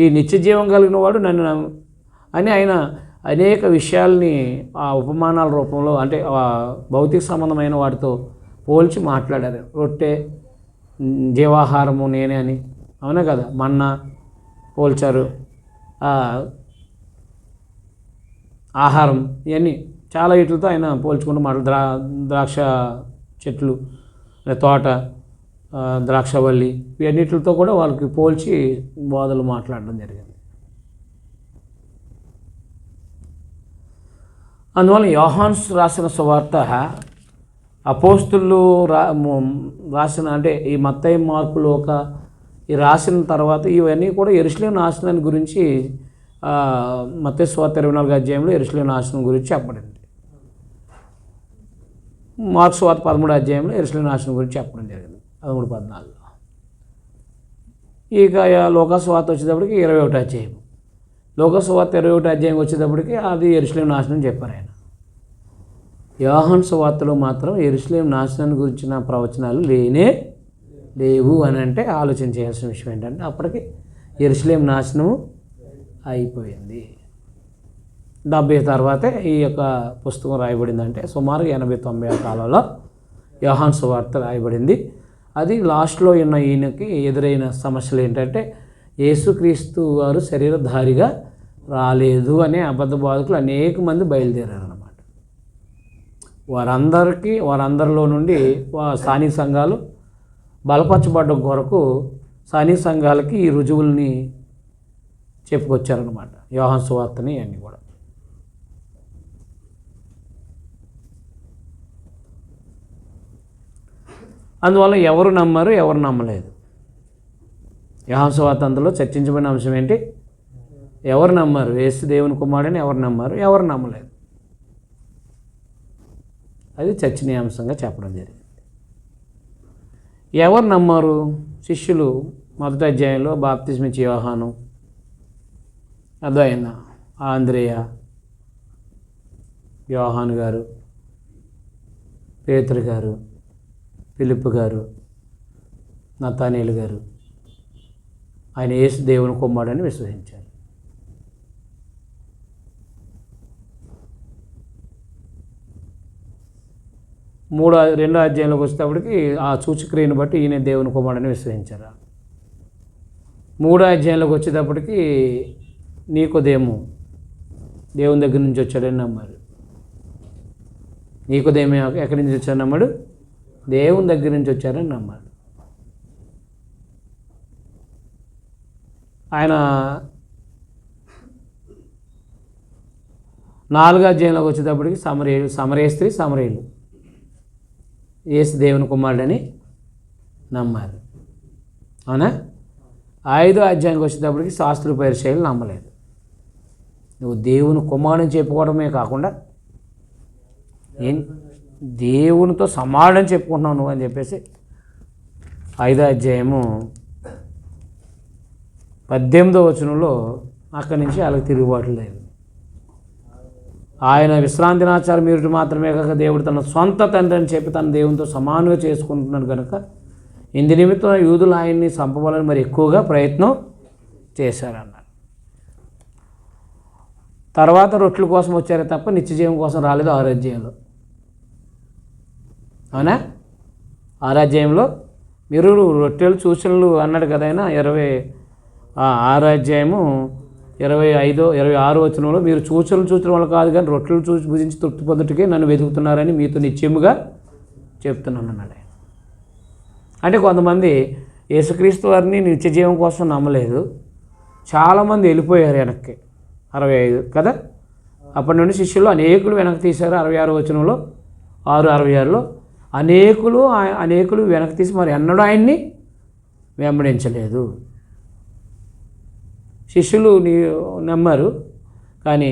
ఈ నిత్యజీవం కలిగిన వాడు నన్ను అని ఆయన అనేక విషయాల్ని ఆ ఉపమానాల రూపంలో అంటే భౌతిక సంబంధమైన వాటితో పోల్చి మాట్లాడారు. రొట్టె జీవాహారము నేనే అని, అవునా కదా? మన్నా పోల్చారు, ఆహారం, ఇవన్నీ చాలా వీటితో ఆయన పోల్చుకుంటూ ద్రాక్ష చెట్లు, తోట, ద్రాక్షవల్లి, వీటన్నిటితో కూడా వాళ్ళకి పోల్చి బోధలు మాట్లాడడం జరిగింది. అందువల్ల యోహాను రాసిన సువార్త అపోస్తులు రాసిన అంటే ఈ మత్తయి మార్కు లూకా ఈ రాసిన తర్వాత ఇవన్నీ కూడా యెరూషలేము నాశనాన్ని గురించి మత్తయి సువార్త 24 అధ్యాయంలో యెరూషలేము నాశనం గురించి చెప్పబడింది. మార్కు సువార్త 13 అధ్యాయంలో యెరూషలేము నాశనం గురించి చెప్పడం జరిగింది 13-14. ఇక లూకా సువార్త వచ్చేటప్పటికి 21 అధ్యాయం. లూకా సువార్త 21 అధ్యాయం వచ్చేటప్పటికి అది యెరూషలేము నాశనం చెప్పారు ఆయన. యోహాను సువార్తలో మాత్రం యెరూషలేము నాశనాన్ని గురించిన ప్రవచనాలు లేవు అని అంటే ఆలోచన చేయాల్సిన విషయం ఏంటంటే అప్పటికి యెరూషలేము నాశనము అయిపోయింది. 70 తర్వాతే ఈ యొక్క పుస్తకం రాయబడిందంటే సుమారు 80-90 కాలంలో యోహాను సువార్త రాయబడింది. అది లాస్ట్లో ఉన్న ఈయనకి ఎదురైన సమస్యలు ఏంటంటే యేసుక్రీస్తు వారు శరీరధారిగా రాలేదు అనే అబద్ధ బోధకులు అనేక మంది బయలుదేరారు అన్నమాట. వారందరిలో నుండి స్థానిక సంఘాలు బలపరచబడ్డం కొరకు స్థానిక సంఘాలకి ఈ రుజువుల్ని చెప్పుకొచ్చారనమాట, యోహాను సువార్తని అన్నీ కూడా. అందువల్ల ఎవరు నమ్మారు, ఎవరు నమ్మలేదు. యోహాను సువార్త అందులో చర్చించబడిన అంశం ఏంటి? ఎవరు నమ్మారు యేసు దేవుని కుమారుడని, ఎవరు నమ్మారు, ఎవరు నమ్మలేదు. అది చర్చనీయాంశంగా చెప్పడం జరిగింది. ఎవరు నమ్మారు? శిష్యులు. మొదటి అధ్యాయంలో బాప్తిస్మిచ్చి యోహాను, అదైన ఆంద్రేయ, యోహాను గారు, పేతురు గారు, ఫిలిప్పు గారు, నతానేలు గారు ఆయన యేసు దేవుని కుమారుడని విశ్వసించారు. రెండో అధ్యాయంలోకి వచ్చేటప్పటికి ఆ సూచక్రియను బట్టి ఈయన దేవుని కుమారుడని విశ్వసించారు. 3వ అధ్యాయంలోకి వచ్చేటప్పటికి నీకోదేము దేవుని దగ్గర నుంచి వచ్చాడని నమ్మారు. నీకోదేము ఎక్కడి నుంచి వచ్చాడని నమ్మాడు? దేవుని దగ్గర నుంచి వచ్చారని నమ్మాడు. ఆయన 4వ అధ్యాయంలోకి వచ్చేటప్పటికి సమరయ స్త్రీ, సమరయులు యేసు దేవుని కుమారుడని నమ్మారు. అవునా? 5వ అధ్యాయానికి వచ్చేటప్పటికి శాస్త్రుల పరిచయాలు నమ్మలేదు. నువ్వు దేవుని కుమారుని చెప్పుకోవడమే కాకుండా దేవునితో సమానం చెప్పుకుంటున్నావు నువ్వు అని చెప్పేసి 5వ అధ్యాయము 18వ వచనంలో అక్కడి నుంచి వాళ్ళకి తిరుగుబాటు లేదు. ఆయన విశ్రాంతి దినాచారం మీరు మాత్రమే కాక దేవుడు తన సొంత తండ్రి అని చెప్పి తన దేవునితో సమానంగా చేసుకుంటున్నాడు కనుక ఇందు నిమిత్తం యూదులు ఆయన్ని చంపవాలని మరి ఎక్కువగా ప్రయత్నం చేశారన్నారు. తర్వాత రొట్టెల కోసం వచ్చారే తప్ప నిత్యజీవం కోసం రాలేదు 6వ అధ్యాయంలో. అవునా? 6వ అధ్యాయంలో మీరు రొట్టెలు సూచనలు అన్నాడు కదా ఆయన 6వ అధ్యాయము 26వ వచనంలో మీరు సూచనలు చూసిన వాళ్ళు కాదు కానీ రొట్టెలు చూసి భుజించి తృప్తి పొందుటకే నన్ను వెతుకుతున్నారని మీతో నిశ్చయముగా చెప్తున్నాను అన్నాడు ఆయన. అంటే కొంతమంది యేసుక్రీస్తు వారిని నిత్యజీవం కోసం నమ్మలేదు. చాలామంది వెళ్ళిపోయారు వెనక్కి 65 కదా. అప్పటి నుండి శిష్యులు అనేకులు వెనక్కి తీశారు. 66వ వచనంలో 6:66లో అనేకులు వెనక్కి తీసి మరి ఎన్నడూ ఆయన్ని వెంబడించలేదు. శిష్యులు నమ్మారు కానీ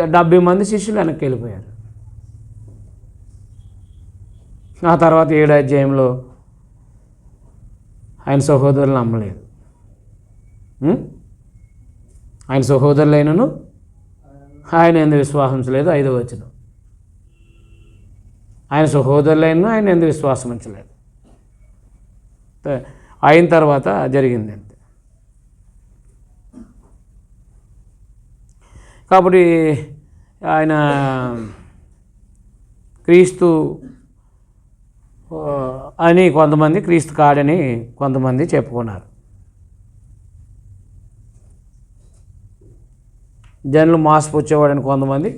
70 మంది శిష్యులు వెనక్కి వెళ్ళిపోయారు. ఆ తర్వాత 7వ అధ్యాయంలో ఆయన సహోదరులు నమ్మలేదు. ఆయన సహోదరులైనను ఆయన ఎందుకు విశ్వాసించలేదు. 5వ వచనం ఆయన సహోదరులైన ఆయన ఎందుకు విశ్వాసం ఉంచలేదు. అయిన తర్వాత జరిగింది అంతే. కాబట్టి ఆయన క్రీస్తు అని కొంతమంది, క్రీస్తు కాడని కొంతమంది చెప్పుకున్నారు. జనులు మోసపుచ్చేవాడని కొంతమంది,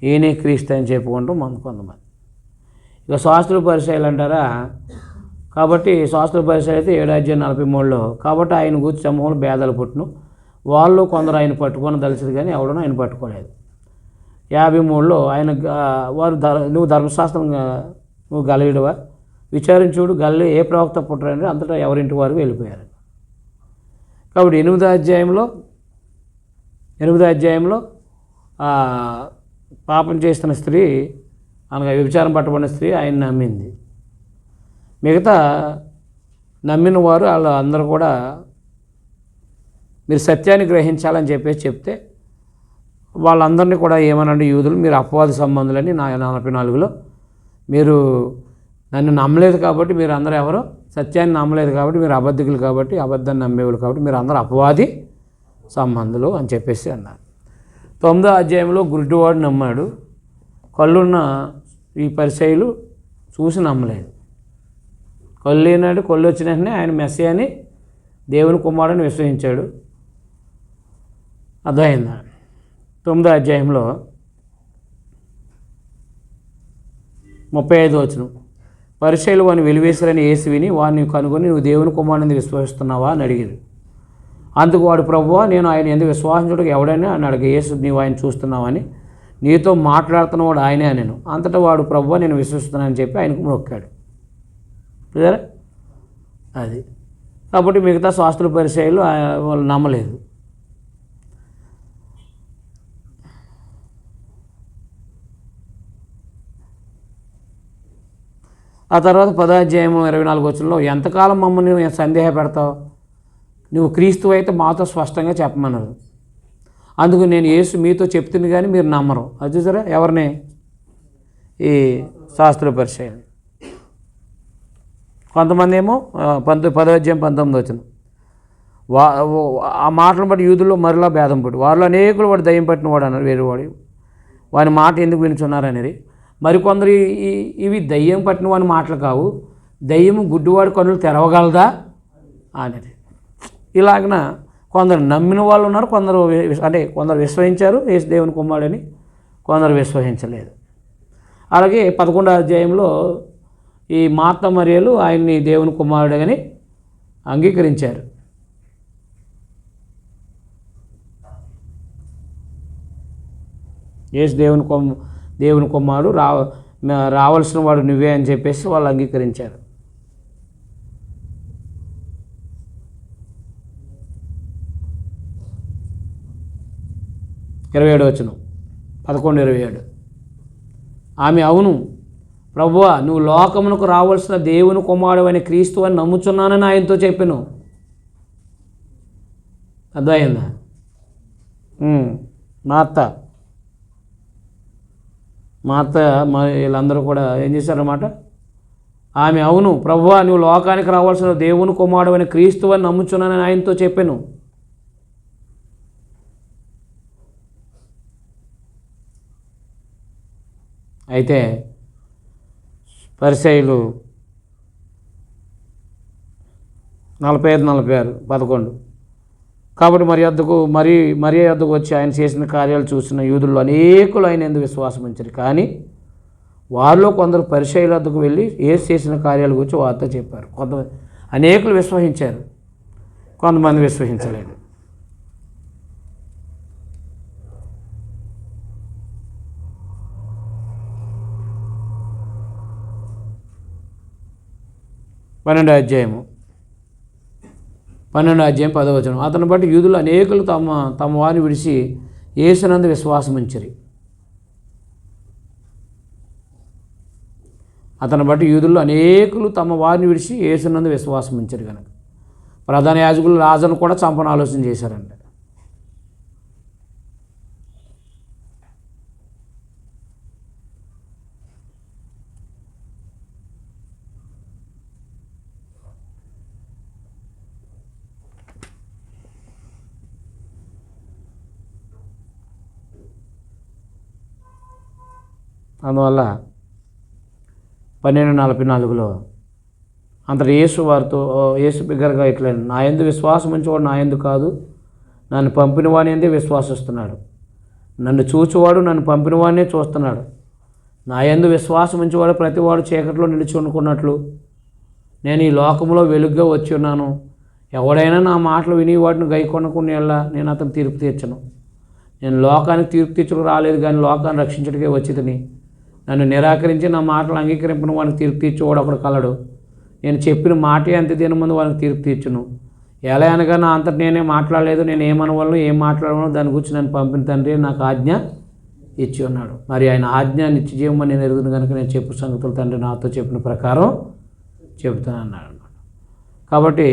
ఈయనే క్రీస్తు అని చెప్పుకుంటూ కొంతమంది. ఇక శాస్త్రుల పరిచయాలు అంటారా. కాబట్టి శాస్త్రుల పరిచయాలు అయితే 7వ అధ్యాయం 43లో కాబట్టి ఆయన గురించి సమూహంలో భేదాలు పుట్టును. వాళ్ళు కొందరు ఆయన పట్టుకొని తెలిసింది కానీ ఎవడనో ఆయన పట్టుకోలేదు. 53లో ఆయన వారు నువ్వు ధర్మశాస్త్రం నువ్వు గలీయుడవా? విచారించుడు గల్లీ ఏ ప్రవక్త పుట్టరంటే అంతటా ఎవరింటి వారు వెళ్ళిపోయారు. కాబట్టి 8వ అధ్యాయంలో పాపం చేస్తున్న స్త్రీ, అనగా వ్యభిచారం పట్టబడిన స్త్రీ ఆయన నమ్మింది. మిగతా నమ్మిన వారు వాళ్ళు అందరూ కూడా మీరు సత్యాన్ని గ్రహించాలని చెప్తే వాళ్ళందరినీ కూడా ఏమనండి, యూదులు మీరు అపవాది సంబంధులని 44లో మీరు నన్ను నమ్మలేదు కాబట్టి మీరు అందరూ ఎవరో సత్యాన్ని నమ్మలేదు కాబట్టి మీరు అబద్ధికులు కాబట్టి అబద్ధాన్ని నమ్మేవాళ్ళు కాబట్టి మీరు అందరూ అపవాది సంబంధులు అని చెప్పేసి అన్నారు. 9వ అధ్యాయంలో గుడ్డివాడు నమ్మాడు. కళ్ళున్న ఈ పరిసయ్యులు చూసి నమ్మలేదు. కళ్ళు లేనాడు, కళ్ళు వచ్చిన వెంటనే ఆయన మెస్సియాని దేవుని కుమారుని విశ్వసించాడు. అర్థమైందా? 9వ అధ్యాయంలో 35వ వచనం, పరిసయ్యులు వాడిని వెలివేశారని యేసు విని వాడిని కనుగొని నువ్వు దేవుని కుమారుని విశ్వసిస్తున్నావా అని అడిగారు. అందుకు వాడు, ప్రభువా నేను ఆయన ఎందుకు విశ్వాసించుటకు ఎవడైనా అని అడిగి, యేసు నీవు ఆయన చూస్తున్నావని, నీతో మాట్లాడుతున్నవాడు ఆయనే నేను. అంతటా వాడు, ప్రభువా నేను విశ్వసిస్తున్నానని చెప్పి ఆయనకు మొక్కాడు. చూసారా? అది కాబట్టి మిగతా శాస్త్రుల పరిచయాలు వాళ్ళు నమ్మలేదు. ఆ తర్వాత 10వ అధ్యాయం 24వ వచనంలో, ఎంతకాలం మమ్మల్ని సందేహ పెడతావు? నువ్వు క్రీస్తు అయితే మాతో స్పష్టంగా చెప్పమన్నారు. అందుకు నేను యేసు మీతో చెప్తుంది కానీ మీరు నమ్మరు. అది చూసారా? ఎవరిని? ఈ శాస్త్రుల పరిచయాలు. కొంతమంది ఏమో 10వ అధ్యాయం 19వ వచనం, ఆ మాటలను బట్టి యూదుల్లో మరిలా భేదం పడి వారిలో అనేకులు వాడు దయ్యం పట్టిన వాడు అన్నారు. వేరేవాడు వాని మాట ఎందుకు వినుచున్నారనేది. మరికొందరు ఇవి దయ్యం పట్టిన వాని మాటలు కావు, దయ్యము గుడ్డివాడి కన్నులు తెరవగలదా అనేది. ఇలాగన కొందరు నమ్మిన వాళ్ళు ఉన్నారు, కొందరు విశ్వసించారు యేసు దేవుని కుమారుడని, కొందరు విశ్వసించలేదు. అలాగే 11వ అధ్యాయంలో ఈ మార్త మరియలు ఆయన్ని దేవుని కుమారుడని అంగీకరించారు. యేసు దేవుని కుమారుడు రావాల్సిన వాడు నువ్వే అని చెప్పేసి వాళ్ళు అంగీకరించారు. ఇరవై 27వ వచనం 11:27, ఆమె అవును ప్రభువా నువ్వు లోకమునకు రావాల్సిన దేవుని కుమారుడు అని క్రీస్తు అని నమ్ముచున్నానని ఆయనతో చెప్పాను. అర్థమైందా? మా అత్త వీళ్ళందరూ కూడా ఏం చేశారన్నమాట, ఆమె అవును ప్రభువా నువ్వు లోకానికి రావాల్సిన దేవుని కుమారుడు అని క్రీస్తు అని నమ్ముచున్నానని ఆయనతో చెప్పాను. అయితే పరిసయ్యులు 45-46 11, కాబట్టి మరి యొద్దకు వచ్చి ఆయన చేసిన కార్యాలు చూసిన యూదుల్లో అనేకులు ఆయన ఎందుకు విశ్వాసం ఉంచారు. కానీ వారిలో కొందరు పరిసయ్యుల వద్దకు వెళ్ళి యేసు చేసిన కార్యాల గురించి వారితో చెప్పారు. అనేకులు విశ్వసించారు, కొంతమంది విశ్వసించలేదు. పన్నెండవ అధ్యాయం 10వ వచనం, అతను బట్టి యూదులు అనేకులు తమ వారిని విడిచి యేసునందు విశ్వాసం ఉంచిరి. అతను బట్టి యూదులు అనేకులు తమ వారిని విడిచి యేసునందు విశ్వాసం ఉంచారు. కనుక ప్రధాన యాజకులు రాజును కూడా చంపని ఆలోచన చేశారంట. అందువల్ల 12:44లో అంతటి యేసు బిగ్గరగా ఇట్లా, నా యందు విశ్వాసం ఉంచేవాడు నా యందు కాదు, నన్ను పంపిన వాని యందే విశ్వాసిస్తున్నాడు. నన్ను చూచువాడు నన్ను పంపిన వాడినే చూస్తున్నాడు. నా యందు విశ్వాసం ఉంచేవాడు ప్రతివాడు చీకట్లో నిలిచి అనుకున్నట్లు నేను ఈ లోకంలో వెలుగుగా వచ్చి ఉన్నాను. ఎవడైనా నా మాటలు విని వాటిని గైకొనకుండా నేను అతను తీర్పు తీర్చను. నేను లోకానికి తీర్పు తీర్చుకు రాలేదు కానీ లోకాన్ని రక్షించడానికే వచ్చితిని. నన్ను నిరాకరించి నా మాటలు అంగీకరించిన వానికి తీర్పు తీర్చేవాడు ఒకడు కలడు. నేను చెప్పిన మాటే అంత దీని ముందు వానికి తీర్పు తీర్చును. ఎలా అనగా నా అంతటి నేనే మాట్లాడలేదు, నేను ఏమనవలను ఏం మాట్లాడవలను దాని గురించి నన్ను పంపిన తండ్రి నాకు ఆజ్ఞ ఇచ్చి ఉన్నాడు. మరి ఆయన ఆజ్ఞ నిత్యజీవం నేను ఎరుగును కనుక నేను చెప్పు సంగతులు తండ్రి నాతో చెప్పిన ప్రకారం చెబుతాను అన్నాడు అన్నమాట. కాబట్టి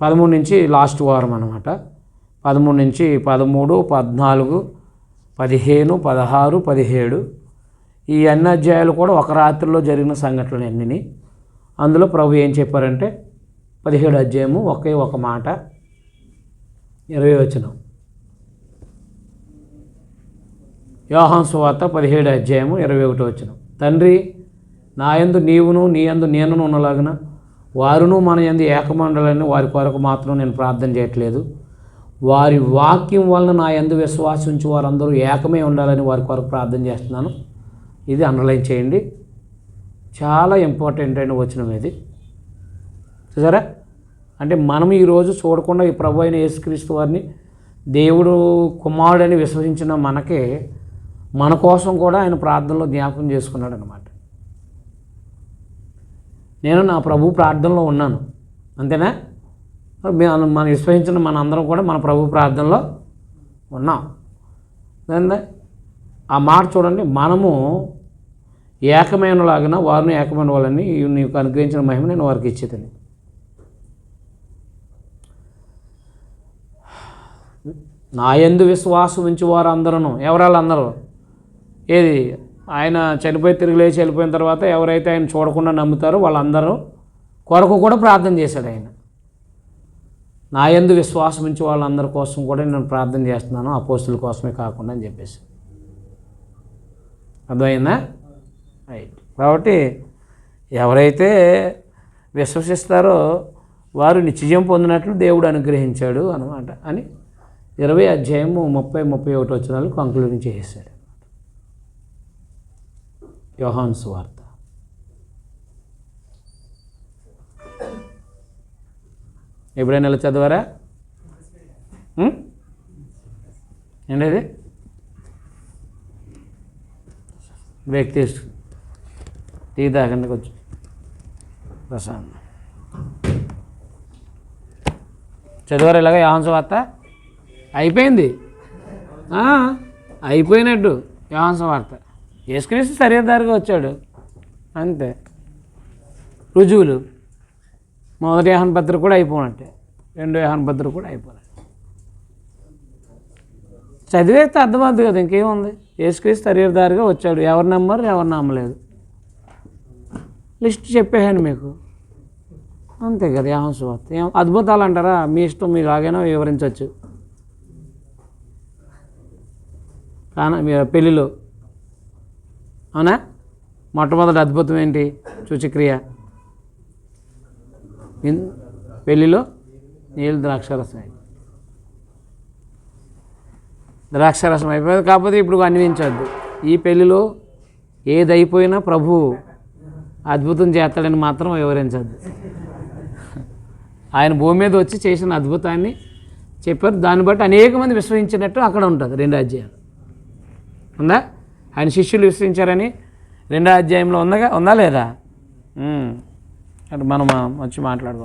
13 నుంచి లాస్ట్ వారం అనమాట. 13 నుంచి 13, 14, 15, 16, 17 ఈ అన్ని అధ్యాయాలు కూడా ఒక రాత్రిలో జరిగిన సంఘటనలు అన్నీ. అందులో ప్రభు ఏం చెప్పారంటే 17 అధ్యాయము ఒకే ఒక మాట 20 వచనం. యోహాను సువార్త 17 అధ్యాయము 21 వచనం. తండ్రి నా యందు నీవును నీ యందు నేనును ఉన్నలాగున వారును మన యందు ఏకమండలని వారి కొరకు మాత్రం నేను ప్రార్థన చేయట్లేదు. వారి వాక్యం వలన నా యందు విశ్వాసించి వారందరూ ఏకమే ఉండాలని వారి కొరకు ప్రార్థన చేస్తున్నాను. ఇది అండర్లైన్ చేయండి, చాలా ఇంపార్టెంట్ అయిన వచనం ఇది. చూసారా? అంటే మనం ఈరోజు చూడకుండా ఈ ప్రభు అయిన యేసుక్రీస్తు వారిని దేవుడు కుమారుడని విశ్వసించిన మనకే మన కోసం కూడా ఆయన ప్రార్థనలో జ్ఞాపకం చేసుకున్నాడు అన్నమాట. నేను నా ప్రభు ప్రార్థనలో ఉన్నాను, అంతేనా? మనం విశ్వసించిన మన అందరం కూడా మన ప్రభు ప్రార్థనలో ఉన్నాం. దాని ఆ మాట చూడండి, మనము ఏకమైనలాగిన వారిని ఏకమైన వాళ్ళని నీకు అనుగ్రహించిన మహిమ నేను వారికి ఇచ్చేదని. నా యందు విశ్వాసం ఉంచి వారు అందరూ, ఎవరాళ్ళందరూ ఏది ఆయన చనిపోయి తిరిగి లేచి వెళ్ళిపోయిన తర్వాత ఎవరైతే ఆయన చూడకుండా నమ్ముతారో వాళ్ళందరూ కొరకు కూడా ప్రార్థన చేశాడు ఆయన. నా యందు విశ్వాసం ఉంచి వాళ్ళందరి కోసం కూడా నేను ప్రార్థన చేస్తున్నాను, అపోస్తుల కోసమే కాకుండా అని చెప్పేసి. అర్థమైందా? రైట్. కాబట్టి ఎవరైతే విశ్వసిస్తారో వారు నిత్యజీవం పొందినట్లు దేవుడు అనుగ్రహించాడు అన్నమాట అని 20 అధ్యాయము 30, 31 వచనాలు కంక్లూడింగ్ చేసేసాడు యోహాను సువార్త. ఎప్పుడైనా ఇలా చదివారా? ఏంటది? బ్రేక్ తీసు, టీ తాగండి కొంచెం ప్రశాంత్. చదివారా ఇలాగ యోహాను సువార్త? అయిపోయింది, అయిపోయినట్టు యోహాను సువార్త. యేసుక్రీస్తు శరీరధారిగా వచ్చాడు అంతే. రుజువులు 1 యోహాను పత్రిక కూడా అయిపోయినట్టే, 2 యోహాను పత్రిక కూడా అయిపోయినట్టు. చదివేస్తే అర్థమవుతుంది కదా, ఇంకేముంది. యేసుక్రీస్తు శరీరధారిగా వచ్చాడు, ఎవరు నమ్మరు ఎవరు నమ్మలేదు, లిస్ట్ చెప్పేసాను మీకు, అంతే కదా యోహాను సువార్త. ఏం అద్భుతాలు అంటారా? మీ ఇష్టం, మీరు లాగైనా వివరించవచ్చు. కానీ పెళ్ళిలో అవునా, మొట్టమొదటి అద్భుతం ఏంటి? సూచక్రియ. పెళ్ళిలో నీళ్ళు ద్రాక్షారసం అయింది, ద్రాక్షారసం అయిపోయింది. కాకపోతే ఇప్పుడు అన్వయించవద్దు. ఈ పెళ్ళిలో ఏది అయిపోయినా ప్రభు అద్భుతం చేస్తాడని మాత్రం వివరించద్దు. ఆయన భూమి మీద వచ్చి చేసిన అద్భుతాన్ని చెప్పారు, దాన్ని బట్టి అనేక మంది విశ్వసించినట్టు అక్కడ ఉంటుంది 2 అధ్యాయాలు ఉందా? ఆయన శిష్యులు విశ్వసించారని 2వ అధ్యాయంలో ఉందా లేదా? అంటే మనం వచ్చి మాట్లాడుకోవాలి.